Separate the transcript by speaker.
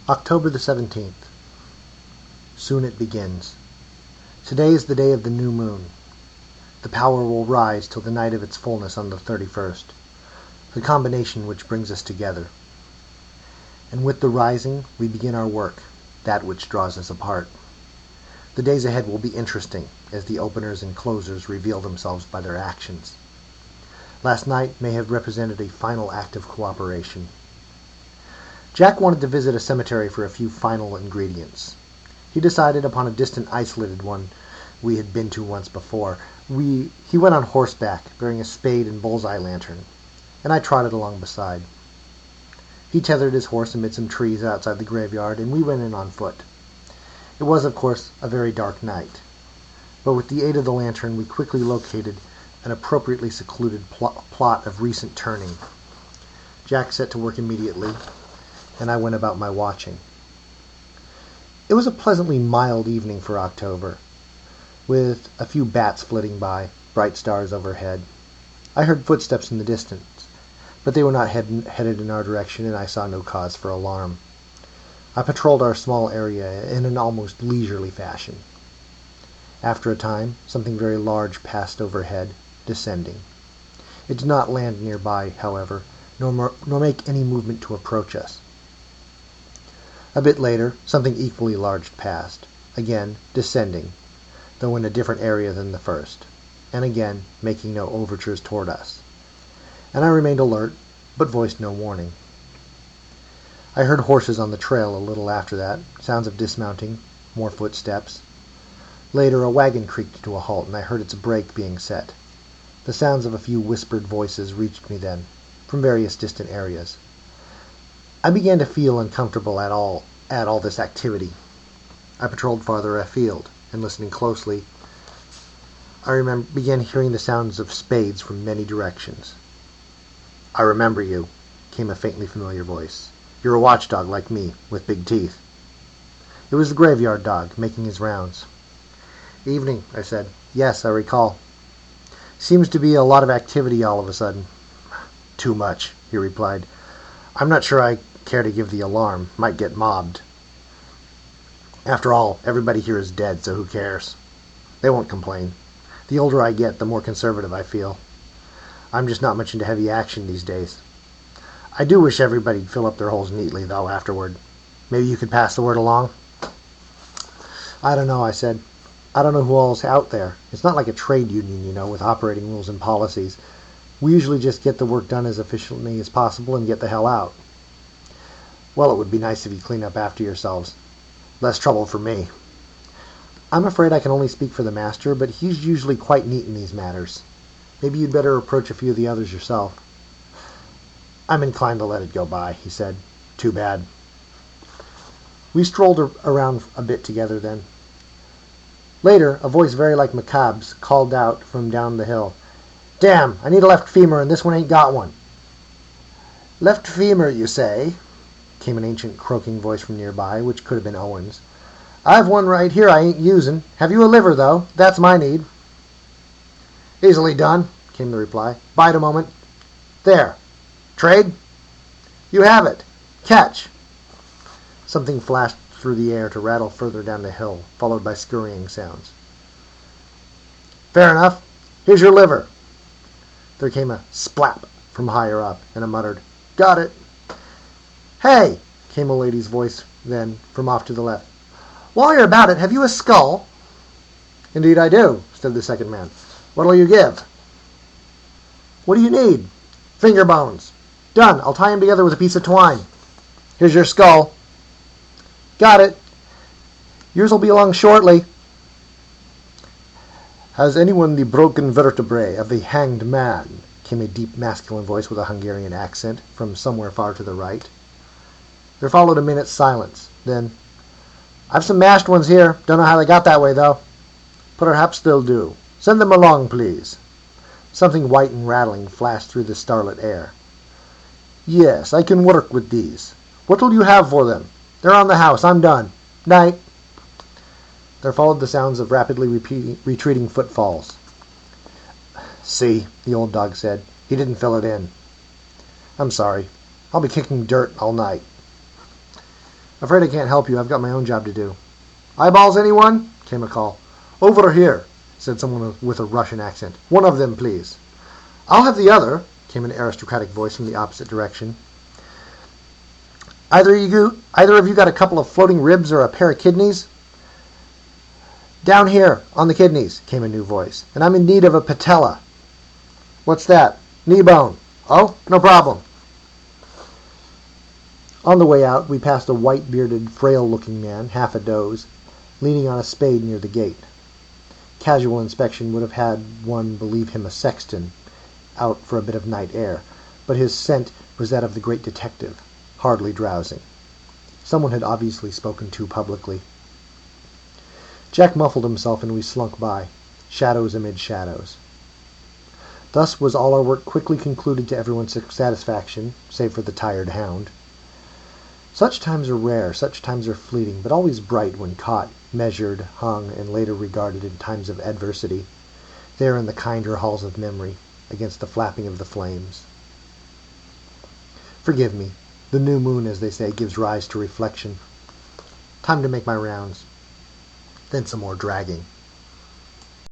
Speaker 1: October the 17th. Soon it begins. Today is the day of the new moon. The power will rise till the night of its fullness on the 31st, the combination which brings us together. And with the rising we begin our work, that which draws us apart. The days ahead will be interesting as the openers and closers reveal themselves by their actions. Last night may have represented a final act of cooperation. Jack wanted to visit a cemetery for a few final ingredients. He decided upon a distant, isolated one we had been to once before. He went on horseback, bearing a spade and bullseye lantern, and I trotted along beside. He tethered his horse amid some trees outside the graveyard, and we went in on foot. It was, of course, a very dark night, but with the aid of the lantern we quickly located an appropriately secluded plot of recent turning. Jack set to work immediately, and I went about my watching. It was a pleasantly mild evening for October, with a few bats flitting by, bright stars overhead. I heard footsteps in the distance, but they were not headed in our direction, and I saw no cause for alarm. I patrolled our small area in an almost leisurely fashion. After a time, something very large passed overhead, descending. It did not land nearby, however, nor make any movement to approach us. A bit later, something equally large passed, again descending, though in a different area than the first, and again making no overtures toward us. And I remained alert, but voiced no warning. I heard horses on the trail a little after that, sounds of dismounting, more footsteps. Later a wagon creaked to a halt, and I heard its brake being set. The sounds of a few whispered voices reached me then, from various distant areas. I began to feel uncomfortable at all this activity. I patrolled farther afield, and listening closely, I began hearing the sounds of spades from many directions. "I remember you," came a faintly familiar voice. "You're a watchdog like me, with big teeth." It was the graveyard dog, making his rounds. "Evening," I said. "Yes, I recall. Seems to be a lot of activity all of a sudden." "Too much," he replied. "I'm not sure I care to give the alarm. Might get mobbed. After all, everybody here is dead, so who cares? They won't complain. The older I get, the more conservative I feel. I'm just not much into heavy action these days. I do wish everybody'd fill up their holes neatly, though, afterward. Maybe you could pass the word along?" "I don't know," I said. "I don't know who all's out there. It's not like a trade union, with operating rules and policies. We usually just get the work done as efficiently as possible and get the hell out." "Well, it would be nice if you clean up after yourselves. Less trouble for me." "I'm afraid I can only speak for the master, but he's usually quite neat in these matters. Maybe you'd better approach a few of the others yourself." "I'm inclined to let it go by," he said. "Too bad." We strolled around a bit together then. Later, a voice very like Macabre's called out from down the hill, "Damn, I need a left femur, and this one ain't got one." "Left femur, you say?" came an ancient croaking voice from nearby, which could have been Owen's. "I've one right here I ain't using. Have you a liver, though? That's my need." "Easily done," came the reply. "Bide a moment. There. Trade? You have it. Catch." Something flashed through the air to rattle further down the hill, followed by scurrying sounds. "Fair enough. Here's your liver." There came a splap from higher up, and a muttered, "Got it." "Hey!" came a lady's voice then, from off to the left. "While you're about it, have you a skull?" "Indeed I do," said the second man. "What'll you give?" "What do you need?" "Finger bones." "Done. I'll tie 'em together with a piece of twine." "Here's your skull." "Got it. Yours'll be along shortly." "Has anyone the broken vertebrae of the hanged man?" came a deep masculine voice with a Hungarian accent from somewhere far to the right. There followed a minute's silence. Then, "I've some mashed ones here. Don't know how they got that way, though." "Perhaps they'll do. Send them along, please." Something white and rattling flashed through the starlit air. "Yes, I can work with these. What'll you have for them?" "They're on the house. I'm done. Night." There followed the sounds of rapidly retreating footfalls. "See," the old dog said. "He didn't fill it in." "I'm sorry. I'll be kicking dirt all night." Afraid I can't help you. I've got my own job to do. Eyeballs, anyone? Came a call. Over here, said someone with a Russian accent. One of them, please. I'll have the other, came an aristocratic voice from the opposite direction. Either of you got a couple of floating ribs or a pair of kidneys? Down here, on the kidneys, came a new voice. And I'm in need of a patella. What's that? Knee bone. Oh, no problem. On the way out, we passed a white-bearded, frail-looking man, half a doze, leaning on a spade near the gate. Casual inspection would have had one believe him a sexton, out for a bit of night air, but his scent was that of the great detective, hardly drowsing. Someone had obviously spoken too publicly. Jack muffled himself and we slunk by, shadows amid shadows. Thus was all our work quickly concluded to everyone's satisfaction, save for the tired hound. Such times are rare, such times are fleeting, but always bright when caught, measured, hung, and later regarded in times of adversity, there in the kinder halls of memory, against the flapping of the flames. Forgive me. The new moon, as they say, gives rise to reflection. Time to make my rounds. Then some more dragging.